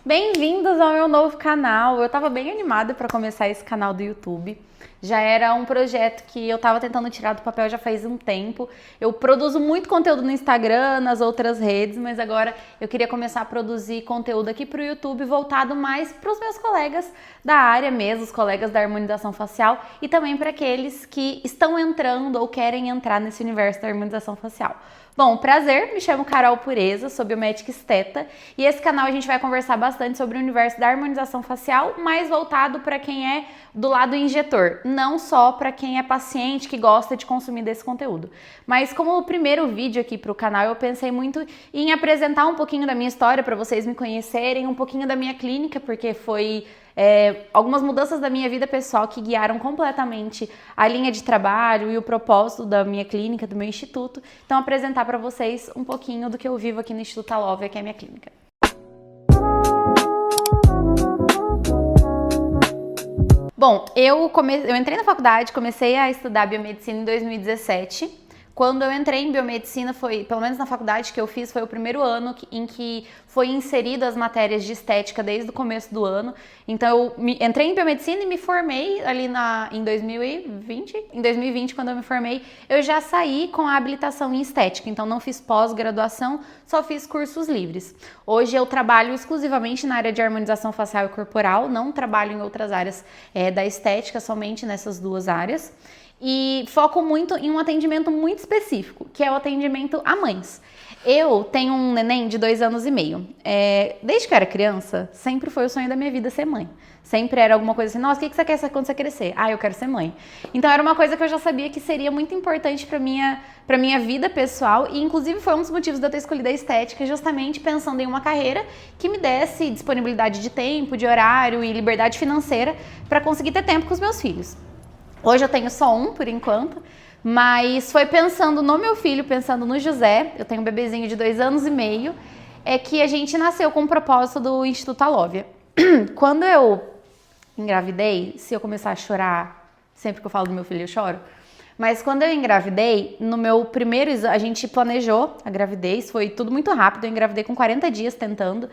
Bem-vindos ao meu novo canal. Eu tava bem animada para começar esse canal do YouTube. Já era um projeto que eu tava tentando tirar do papel já faz um tempo. Eu produzo muito conteúdo no Instagram, nas outras redes, mas agora eu queria começar a produzir conteúdo aqui pro YouTube voltado mais para os meus colegas da área mesmo, os colegas da harmonização facial e também para aqueles que estão entrando ou querem entrar nesse universo da harmonização facial. Bom, prazer, me chamo Carol Pureza, sou biomédica esteta e esse canal a gente vai conversar bastante sobre o universo da harmonização facial, mais voltado para quem é do lado injetor, não só para quem é paciente que gosta de consumir desse conteúdo. Mas como o primeiro vídeo aqui para o canal, eu pensei muito em apresentar um pouquinho da minha história para vocês me conhecerem, um pouquinho da minha clínica, porque foi algumas mudanças da minha vida pessoal que guiaram completamente a linha de trabalho e o propósito da minha clínica, do meu instituto. Então, apresentar para vocês um pouquinho do que eu vivo aqui no Instituto Alovia, que é a minha clínica. Bom, eu entrei na faculdade, comecei a estudar biomedicina em 2017. Quando eu entrei em biomedicina, foi, pelo menos na faculdade que eu fiz, foi o primeiro ano em que foi inserido as matérias de estética desde o começo do ano. Então eu entrei em biomedicina e me formei ali em 2020. Em 2020, quando eu me formei, eu já saí com a habilitação em estética. Então não fiz pós-graduação, só fiz cursos livres. Hoje eu trabalho exclusivamente na área de harmonização facial e corporal, não trabalho em outras áreas da estética, somente nessas duas áreas. E foco muito em um atendimento muito específico, que é o atendimento a mães. Eu tenho um neném de 2 anos e meio. Desde que eu era criança, sempre foi o sonho da minha vida ser mãe. Sempre era alguma coisa assim, nossa, o que você quer ser quando você crescer? Ah, eu quero ser mãe. Então era uma coisa que eu já sabia que seria muito importante para minha vida pessoal e inclusive foi um dos motivos de eu ter escolhido a estética, justamente pensando em uma carreira que me desse disponibilidade de tempo, de horário e liberdade financeira para conseguir ter tempo com os meus filhos. Hoje eu tenho só um, por enquanto, mas foi pensando no meu filho, pensando no José, eu tenho um bebezinho de 2 anos e meio, que a gente nasceu com o propósito do Instituto Alovia. Quando eu engravidei, se eu começar a chorar, sempre que eu falo do meu filho eu choro, mas quando eu engravidei, no meu primeiro exame, a gente planejou a gravidez, foi tudo muito rápido, eu engravidei com 40 dias tentando.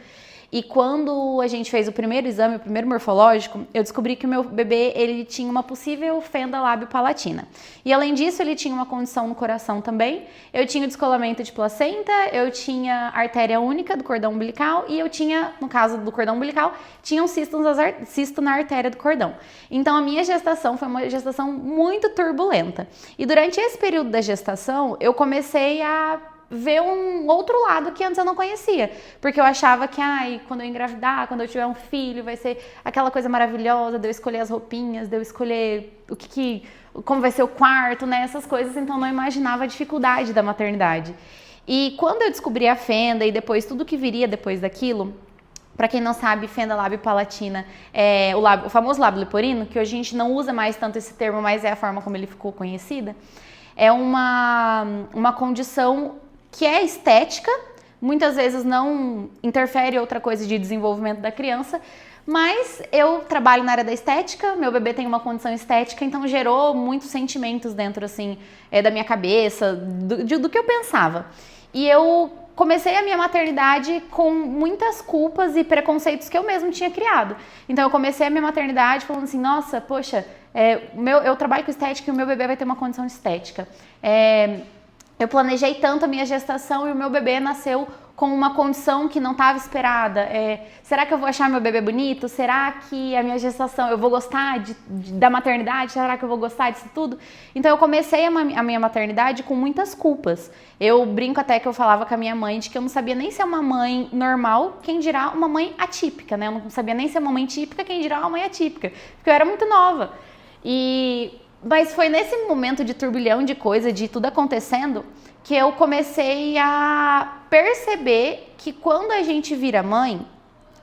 E quando a gente fez o primeiro exame, o primeiro morfológico, eu descobri que o meu bebê ele tinha uma possível fenda lábio-palatina. E além disso, ele tinha uma condição no coração também. Eu tinha o descolamento de placenta, eu tinha artéria única do cordão umbilical e eu tinha, no caso do cordão umbilical, tinha um cisto na artéria do cordão. Então a minha gestação foi uma gestação muito turbulenta. E durante esse período da gestação, eu comecei a ver um outro lado que antes eu não conhecia, porque eu achava que quando eu engravidar, quando eu tiver um filho, vai ser aquela coisa maravilhosa de eu escolher as roupinhas, de eu escolher como vai ser o quarto, né, essas coisas, então eu não imaginava a dificuldade da maternidade. E quando eu descobri a fenda e depois tudo que viria depois daquilo, para quem não sabe, fenda lábio-palatina é o famoso lábio leporino, que hoje a gente não usa mais tanto esse termo, mas é a forma como ele ficou conhecida, é uma condição que é estética, muitas vezes não interfere em outra coisa de desenvolvimento da criança, mas eu trabalho na área da estética, meu bebê tem uma condição estética, então gerou muitos sentimentos dentro assim da minha cabeça, do que eu pensava. E eu comecei a minha maternidade com muitas culpas e preconceitos que eu mesmo tinha criado. Então eu comecei a minha maternidade falando assim, nossa, poxa, eu trabalho com estética e o meu bebê vai ter uma condição estética. Eu planejei tanto a minha gestação e o meu bebê nasceu com uma condição que não estava esperada. Será que eu vou achar meu bebê bonito? Será que a minha gestação, eu vou gostar da maternidade? Será que eu vou gostar disso tudo? Então eu comecei a minha maternidade com muitas culpas. Eu brinco até que eu falava com a minha mãe de que eu não sabia nem ser uma mãe normal, quem dirá uma mãe atípica, né? Eu não sabia nem ser uma mãe típica, quem dirá uma mãe atípica, porque eu era muito nova. Mas foi nesse momento de turbilhão de coisa, de tudo acontecendo, que eu comecei a perceber que quando a gente vira mãe,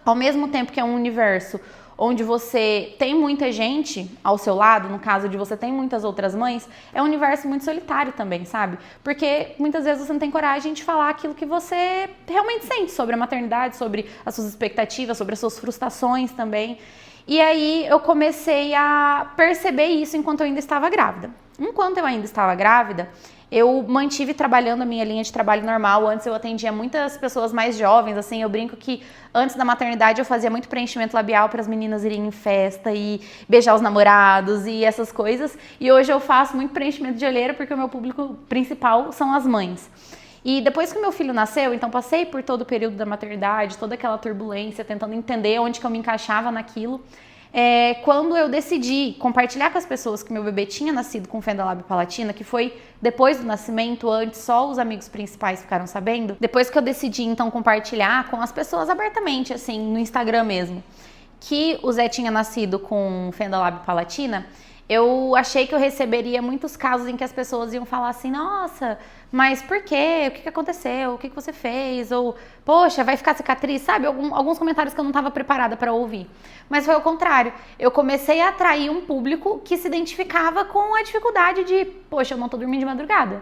ao mesmo tempo que é um universo onde você tem muita gente ao seu lado, no caso de você tem muitas outras mães, é um universo muito solitário também, sabe? Porque muitas vezes você não tem coragem de falar aquilo que você realmente sente sobre a maternidade, sobre as suas expectativas, sobre as suas frustrações também. E aí eu comecei a perceber isso enquanto eu ainda estava grávida. enquanto eu ainda estava grávida, eu mantive trabalhando a minha linha de trabalho normal. Antes eu atendia muitas pessoas mais jovens, assim, eu brinco que antes da maternidade eu fazia muito preenchimento labial para as meninas irem em festa e beijar os namorados e essas coisas. E hoje eu faço muito preenchimento de olheira porque o meu público principal são as mães. E depois que o meu filho nasceu, então passei por todo o período da maternidade, toda aquela turbulência, tentando entender onde que eu me encaixava naquilo. Quando eu decidi compartilhar com as pessoas que meu bebê tinha nascido com fenda lábio-palatina, que foi depois do nascimento, antes só os amigos principais ficaram sabendo, depois que eu decidi então compartilhar com as pessoas abertamente, assim, no Instagram mesmo, que o Zé tinha nascido com fenda lábio-palatina, eu achei que eu receberia muitos casos em que as pessoas iam falar assim, nossa, mas por quê? O que aconteceu? O que você fez? Ou, poxa, vai ficar cicatriz? Sabe? Alguns comentários que eu não estava preparada para ouvir. Mas foi o contrário. Eu comecei a atrair um público que se identificava com a dificuldade de, poxa, eu não tô dormindo de madrugada.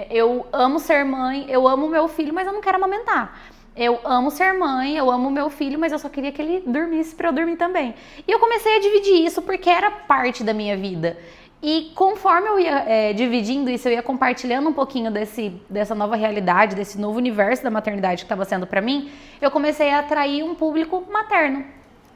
Eu amo ser mãe, eu amo meu filho, mas eu não quero amamentar. Eu amo ser mãe, eu amo meu filho, mas eu só queria que ele dormisse para eu dormir também. E eu comecei a dividir isso porque era parte da minha vida. E conforme eu ia dividindo isso, eu ia compartilhando um pouquinho dessa nova realidade, desse novo universo da maternidade que estava sendo para mim, eu comecei a atrair um público materno.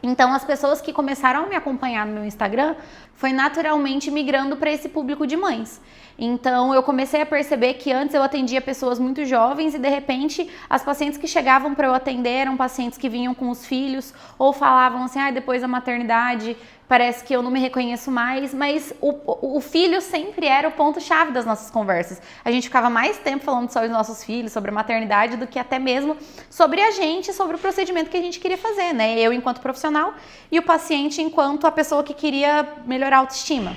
Então, as pessoas que começaram a me acompanhar no meu Instagram foi naturalmente migrando para esse público de mães. Então, eu comecei a perceber que antes eu atendia pessoas muito jovens e, de repente, as pacientes que chegavam para eu atender eram pacientes que vinham com os filhos ou falavam assim, depois da maternidade parece que eu não me reconheço mais, mas o filho sempre era o ponto-chave das nossas conversas. A gente ficava mais tempo falando sobre os nossos filhos, sobre a maternidade, do que até mesmo sobre a gente, sobre o procedimento que a gente queria fazer, né? Eu enquanto profissional e o paciente enquanto a pessoa que queria melhorar a autoestima.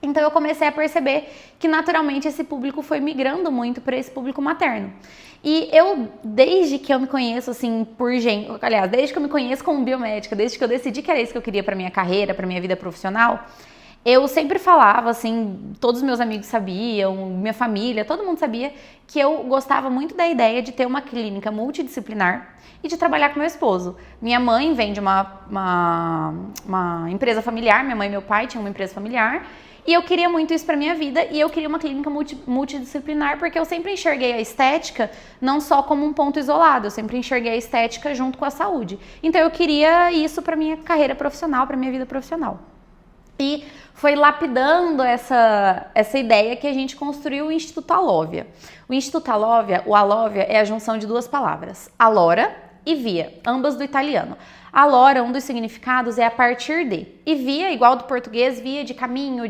Então eu comecei a perceber que naturalmente esse público foi migrando muito para esse público materno. E eu, desde que eu me conheço assim desde que eu me conheço como biomédica, desde que eu decidi que era isso que eu queria para minha carreira, para minha vida profissional, eu sempre falava, assim, todos os meus amigos sabiam, minha família, todo mundo sabia que eu gostava muito da ideia de ter uma clínica multidisciplinar e de trabalhar com meu esposo. Minha mãe vem de uma empresa familiar, minha mãe e meu pai tinham uma empresa familiar, e eu queria muito isso para minha vida e eu queria uma clínica multidisciplinar porque eu sempre enxerguei a estética não só como um ponto isolado, eu sempre enxerguei a estética junto com a saúde. Então eu queria isso para minha carreira profissional, para minha vida profissional. E foi lapidando essa ideia que a gente construiu o Instituto Alóvia. O Instituto Alóvia, o Alóvia é a junção de duas palavras, alora e via, ambas do italiano. Alora, um dos significados é a partir de. E via, igual do português, via de caminho,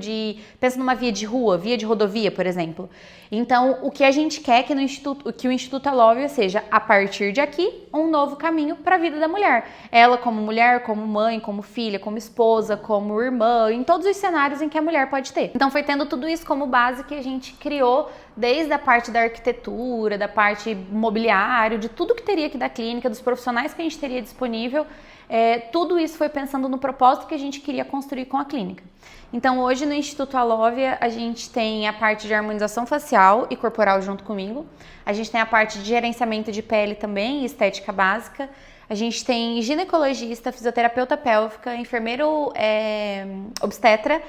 pensa numa via de rua, via de rodovia, por exemplo. Então, o que a gente quer que o Instituto Alóvia seja, a partir de aqui, um novo caminho para a vida da mulher. Ela como mulher, como mãe, como filha, como esposa, como irmã, em todos os cenários em que a mulher pode ter. Então, foi tendo tudo isso como base que a gente criou, desde a parte da arquitetura, da parte mobiliário, de tudo que teria aqui da clínica, dos profissionais que a gente teria disponível. Tudo isso foi pensando no propósito que a gente queria construir com a clínica. Então hoje no Instituto Alóvia a gente tem a parte de harmonização facial e corporal junto comigo, a gente tem a parte de gerenciamento de pele também, estética básica, a gente tem ginecologista, fisioterapeuta pélvica, enfermeiro obstetra,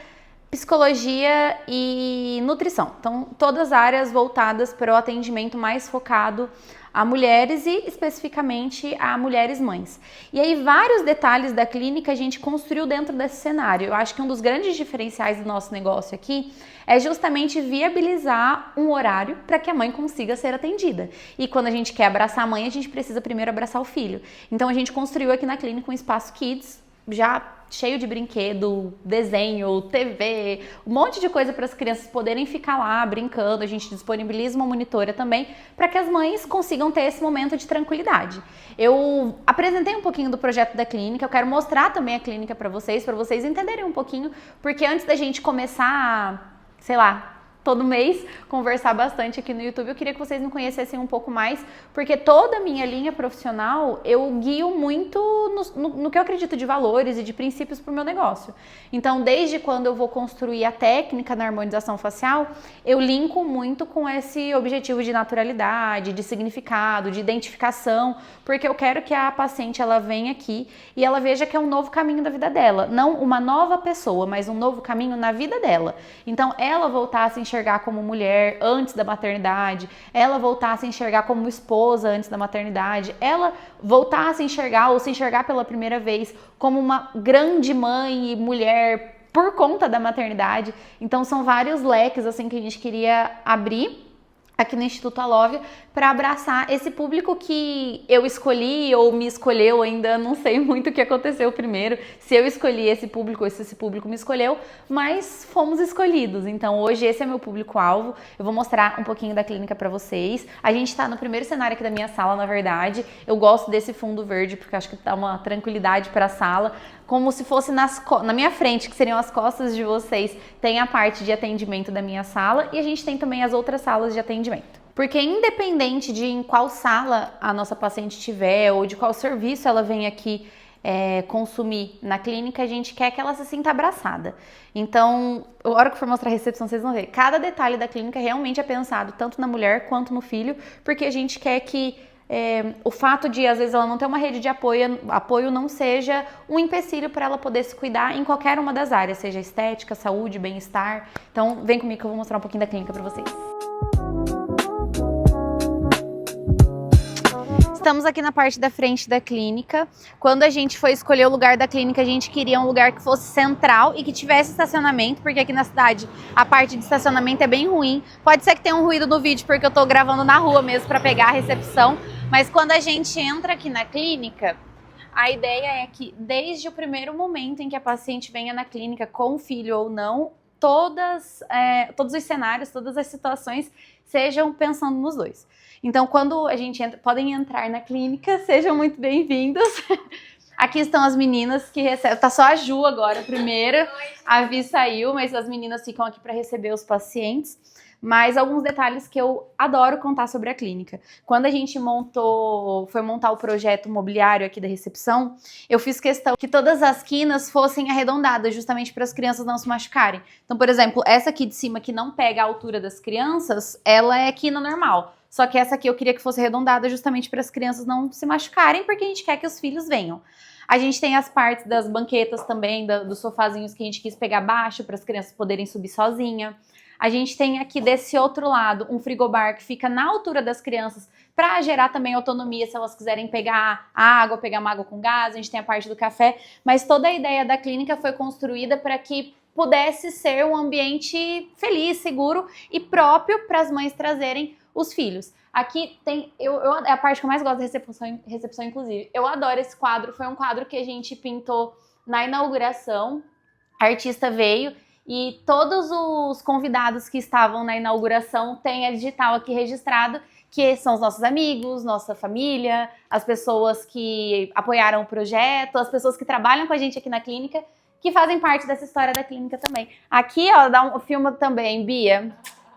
psicologia e nutrição. Então todas as áreas voltadas para o atendimento mais focado a mulheres e especificamente a mulheres mães. E aí vários detalhes da clínica a gente construiu dentro desse cenário. Eu acho que um dos grandes diferenciais do nosso negócio aqui é justamente viabilizar um horário para que a mãe consiga ser atendida. E quando a gente quer abraçar a mãe, a gente precisa primeiro abraçar o filho. Então a gente construiu aqui na clínica um espaço kids já cheio de brinquedo, desenho, TV, um monte de coisa para as crianças poderem ficar lá brincando. A gente disponibiliza uma monitora também para que as mães consigam ter esse momento de tranquilidade. Eu apresentei um pouquinho do projeto da clínica, eu quero mostrar também a clínica para vocês entenderem um pouquinho, porque antes da gente começar, sei lá, todo mês, conversar bastante aqui no YouTube. Eu queria que vocês me conhecessem um pouco mais, porque toda a minha linha profissional eu guio muito no que eu acredito de valores e de princípios para o meu negócio. Então, desde quando eu vou construir a técnica na harmonização facial, eu linko muito com esse objetivo de naturalidade, de significado, de identificação, porque eu quero que a paciente ela venha aqui e ela veja que é um novo caminho da vida dela, não uma nova pessoa, mas um novo caminho na vida dela. Então, ela voltar a se enxergar como mulher antes da maternidade, ela voltar a se enxergar como esposa antes da maternidade, ela voltar a se enxergar ou se enxergar pela primeira vez como uma grande mãe e mulher por conta da maternidade. Então são vários leques assim que a gente queria abrir aqui no Instituto Alóvia para abraçar esse público que eu escolhi ou me escolheu, ainda não sei muito o que aconteceu primeiro, se eu escolhi esse público ou se esse público me escolheu, mas fomos escolhidos. Então hoje esse é meu público-alvo, eu vou mostrar um pouquinho da clínica para vocês. A gente tá no primeiro cenário aqui da minha sala, na verdade, eu gosto desse fundo verde porque acho que dá uma tranquilidade para a sala, como se fosse na minha frente, que seriam as costas de vocês, tem a parte de atendimento da minha sala e a gente tem também as outras salas de atendimento. Porque independente de em qual sala a nossa paciente estiver ou de qual serviço ela vem aqui consumir na clínica, a gente quer que ela se sinta abraçada. Então, a hora que for mostrar a recepção, vocês vão ver. Cada detalhe da clínica realmente é pensado tanto na mulher quanto no filho, porque a gente quer que o fato de, às vezes, ela não ter uma rede de apoio não seja um empecilho para ela poder se cuidar em qualquer uma das áreas, seja estética, saúde, bem-estar. Então, vem comigo que eu vou mostrar um pouquinho da clínica para vocês. Estamos aqui na parte da frente da clínica. Quando a gente foi escolher o lugar da clínica, a gente queria um lugar que fosse central e que tivesse estacionamento, porque aqui na cidade a parte de estacionamento é bem ruim. Pode ser que tenha um ruído no vídeo, porque eu tô gravando na rua mesmo para pegar a recepção. Mas quando a gente entra aqui na clínica, a ideia é que desde o primeiro momento em que a paciente venha na clínica, com o filho ou não, todos os cenários, todas as situações sejam pensando nos dois. Então, quando a gente entra, podem entrar na clínica, sejam muito bem-vindos. Aqui estão as meninas que recebem. Tá só a Ju agora primeiro. A Vi saiu, mas as meninas ficam aqui para receber os pacientes. Mas alguns detalhes que eu adoro contar sobre a clínica. Quando a gente foi montar o projeto mobiliário aqui da recepção, eu fiz questão que todas as quinas fossem arredondadas, justamente para as crianças não se machucarem. Então, por exemplo, essa aqui de cima que não pega a altura das crianças, ela é quina normal. Só que essa aqui eu queria que fosse arredondada justamente para as crianças não se machucarem, porque a gente quer que os filhos venham. A gente tem as partes das banquetas também, dos sofazinhos que a gente quis pegar baixo para as crianças poderem subir sozinha. A gente tem aqui desse outro lado um frigobar que fica na altura das crianças para gerar também autonomia se elas quiserem pegar água, pegar uma água com gás. A gente tem a parte do café, mas toda a ideia da clínica foi construída para que pudesse ser um ambiente feliz, seguro e próprio para as mães trazerem os filhos. Aqui tem, é a parte que eu mais gosto da recepção, inclusive. Eu adoro esse quadro, foi um quadro que a gente pintou na inauguração. A artista veio e todos os convidados que estavam na inauguração têm a digital aqui registrado, que são os nossos amigos, nossa família, as pessoas que apoiaram o projeto, as pessoas que trabalham com a gente aqui na clínica, que fazem parte dessa história da clínica também. Aqui, ó, filma também, Bia.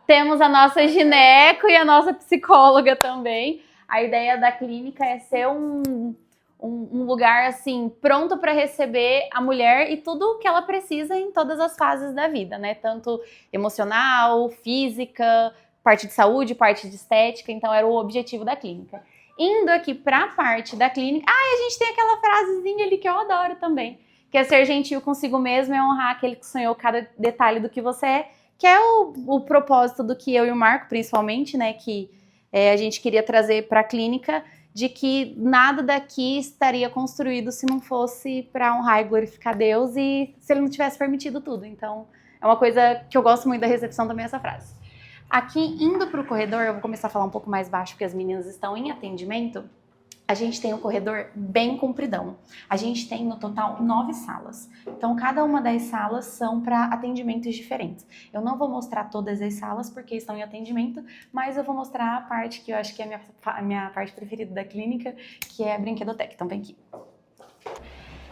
Temos a nossa gineco e a nossa psicóloga também. A ideia da clínica é ser um lugar assim pronto para receber a mulher e tudo o que ela precisa em todas as fases da vida, né? Tanto emocional, física, parte de saúde, parte de estética. Então era o objetivo da clínica. Indo aqui para a parte da clínica, a gente tem aquela frasezinha ali que eu adoro também, que é ser gentil consigo mesmo, é honrar aquele que sonhou cada detalhe do que você é, que é o propósito do que eu e o Marco, principalmente, né, que a gente queria trazer para a clínica, de que nada daqui estaria construído se não fosse para honrar e glorificar Deus e se ele não tivesse permitido tudo. Então, é uma coisa que eu gosto muito da recepção também, essa frase. Aqui, indo para o corredor, eu vou começar a falar um pouco mais baixo, porque as meninas estão em atendimento. A gente tem um corredor bem compridão. A gente tem, no total, 9 salas. Então, cada uma das salas são para atendimentos diferentes. Eu não vou mostrar todas as salas porque estão em atendimento, mas eu vou mostrar a parte que eu acho que é a minha parte preferida da clínica, que é a brinquedoteca. Então, vem aqui.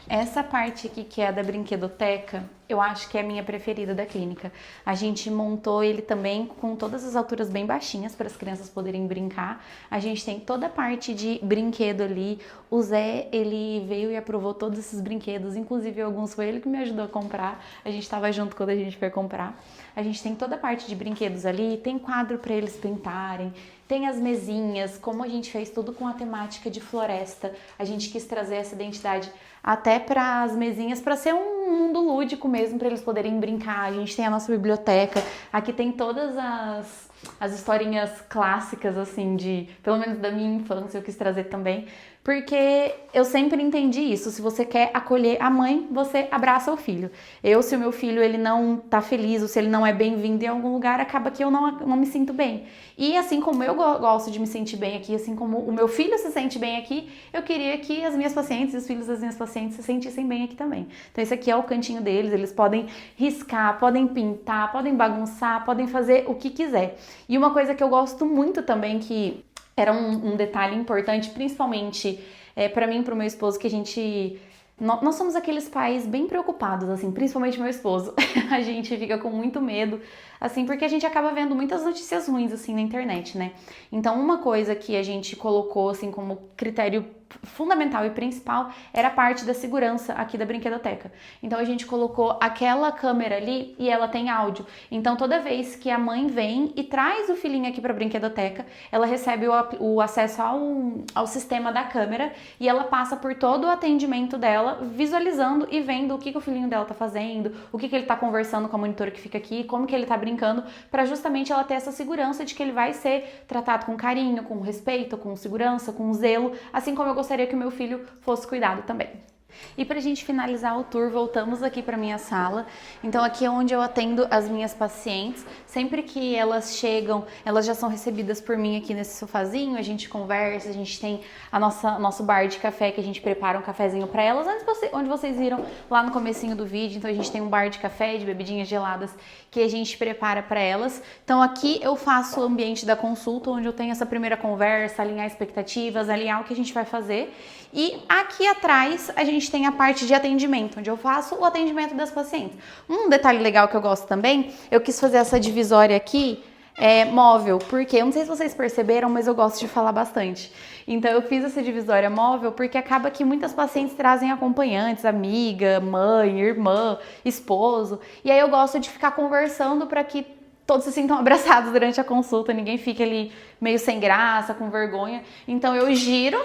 Essa parte aqui, que é a da brinquedoteca, eu acho que é a minha preferida da clínica. A gente montou ele também com todas as alturas bem baixinhas para as crianças poderem brincar. A gente tem toda a parte de brinquedo ali. O Zé, ele veio e aprovou todos esses brinquedos, inclusive alguns foi ele que me ajudou a comprar. A gente estava junto quando a gente foi comprar. A gente tem toda a parte de brinquedos ali, tem quadro para eles pintarem, tem as mesinhas, como a gente fez tudo com a temática de floresta. A gente quis trazer essa identidade até para as mesinhas, para ser um mundo lúdico mesmo, para eles poderem brincar. A gente tem a nossa biblioteca, aqui tem todas as historinhas clássicas, assim, pelo menos da minha infância, eu quis trazer também, porque eu sempre entendi isso. Se você quer acolher a mãe, você abraça o filho. Se o meu filho ele não tá feliz, ou se ele não é bem-vindo em algum lugar, acaba que eu não me sinto bem. E assim como eu gosto de me sentir bem aqui, assim como o meu filho se sente bem aqui, eu queria que as minhas pacientes e os filhos das minhas pacientes se sentissem bem aqui também. Então esse aqui é o cantinho deles, eles podem riscar, podem pintar, podem bagunçar, podem fazer o que quiser. E uma coisa que eu gosto muito também, que era um detalhe importante, principalmente para mim e para o meu esposo, que nós somos aqueles pais bem preocupados, assim, principalmente meu esposo. A gente fica com muito medo, assim, porque a gente acaba vendo muitas notícias ruins, assim, na internet, né? Então, uma coisa que a gente colocou, assim, como critério fundamental e principal era a parte da segurança aqui da brinquedoteca. Então a gente colocou aquela câmera ali e ela tem áudio. Então toda vez que a mãe vem e traz o filhinho aqui para a brinquedoteca, ela recebe o acesso ao sistema da câmera e ela passa por todo o atendimento dela, visualizando e vendo o que o filhinho dela tá fazendo, o que ele tá conversando com a monitora que fica aqui, como que ele tá brincando, para justamente ela ter essa segurança de que ele vai ser tratado com carinho, com respeito, com segurança, com zelo, assim como eu gostaria que o meu filho fosse cuidado também. E pra gente finalizar o tour, voltamos aqui pra minha sala. Então aqui é onde eu atendo as minhas pacientes. Sempre que elas chegam, elas já são recebidas por mim aqui nesse sofazinho, a gente conversa, a gente tem nosso bar de café que a gente prepara um cafezinho pra elas, onde vocês viram lá no comecinho do vídeo. Então a gente tem um bar de café, de bebidinhas geladas que a gente prepara pra elas. Então aqui eu faço o ambiente da consulta, onde eu tenho essa primeira conversa, alinhar expectativas, alinhar o que a gente vai fazer. E aqui atrás a gente tem a parte de atendimento, onde eu faço o atendimento das pacientes. Um detalhe legal que eu gosto também, eu quis fazer essa divisória aqui móvel, porque eu não sei se vocês perceberam, mas eu gosto de falar bastante. Então eu fiz essa divisória móvel porque acaba que muitas pacientes trazem acompanhantes, amiga, mãe, irmã, esposo, e aí eu gosto de ficar conversando para que todos se sintam abraçados durante a consulta, ninguém fique ali meio sem graça, com vergonha. Então eu giro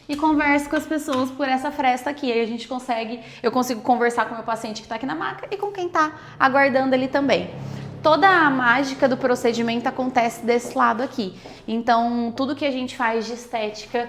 e converso com as pessoas por essa fresta aqui. Aí eu consigo conversar com o meu paciente que está aqui na maca e com quem está aguardando ali também. Toda a mágica do procedimento acontece desse lado aqui. Então, tudo que a gente faz de estética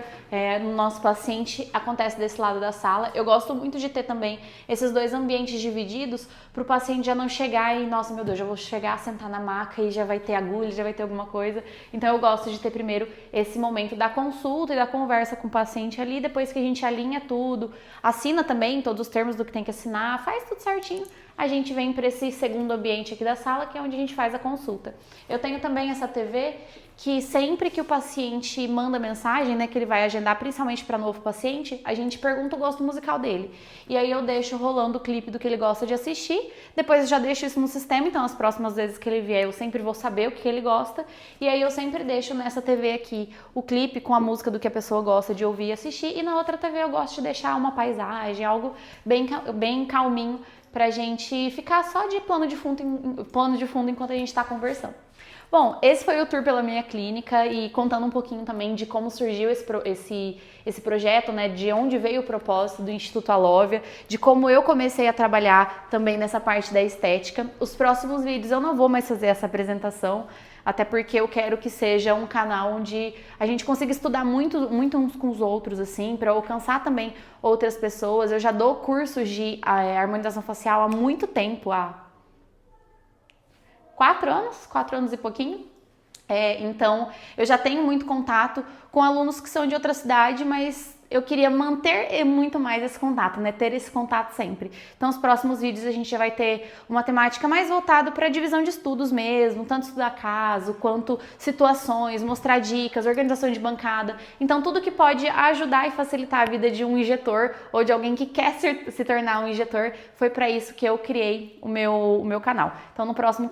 no nosso paciente acontece desse lado da sala. Eu gosto muito de ter também esses dois ambientes divididos para o paciente já não chegar e, nossa, meu Deus, já vou chegar, sentar na maca e já vai ter agulha, já vai ter alguma coisa. Então, eu gosto de ter primeiro esse momento da consulta e da conversa com o paciente ali, depois que a gente alinha tudo, assina também todos os termos do que tem que assinar, faz tudo certinho. A gente vem para esse segundo ambiente aqui da sala, que é onde a gente faz a consulta. Eu tenho também essa TV que sempre que o paciente manda mensagem, né, que ele vai agendar, principalmente para novo paciente, a gente pergunta o gosto musical dele. E aí eu deixo rolando o clipe do que ele gosta de assistir, depois eu já deixo isso no sistema, então as próximas vezes que ele vier eu sempre vou saber o que ele gosta, e aí eu sempre deixo nessa TV aqui o clipe com a música do que a pessoa gosta de ouvir e assistir, e na outra TV eu gosto de deixar uma paisagem, algo bem calminho, pra gente ficar só de plano de fundo enquanto a gente tá conversando. Bom, esse foi o tour pela minha clínica e contando um pouquinho também de como surgiu esse projeto, né, de onde veio o propósito do Instituto Alóvia, de como eu comecei a trabalhar também nessa parte da estética. Os próximos vídeos eu não vou mais fazer essa apresentação, até porque eu quero que seja um canal onde a gente consiga estudar muito uns com os outros, assim, para alcançar também outras pessoas. Eu já dou cursos de harmonização facial há muito tempo, há 4 anos e pouquinho. Então, eu já tenho muito contato com alunos que são de outra cidade, mas eu queria manter muito mais esse contato, né? Ter esse contato sempre. Então, os próximos vídeos a gente já vai ter uma temática mais voltada para a divisão de estudos mesmo, tanto estudar caso, quanto situações, mostrar dicas, organização de bancada. Então, tudo que pode ajudar e facilitar a vida de um injetor ou de alguém que quer se tornar um injetor, foi para isso que eu criei o meu canal. Então, no próximo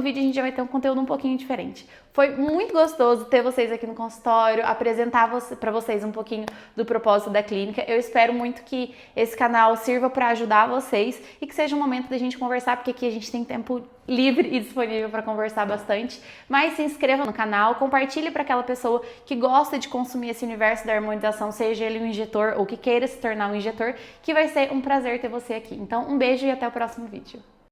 vídeo a gente já vai ter um conteúdo um pouquinho diferente. Foi muito gostoso ter vocês aqui no consultório, apresentar para vocês um pouquinho do propósito da clínica. Eu espero muito que esse canal sirva para ajudar vocês e que seja um momento da gente conversar, porque aqui a gente tem tempo livre e disponível para conversar bastante. Mas se inscreva no canal, compartilhe para aquela pessoa que gosta de consumir esse universo da harmonização, seja ele um injetor ou que queira se tornar um injetor, que vai ser um prazer ter você aqui. Então, um beijo e até o próximo vídeo.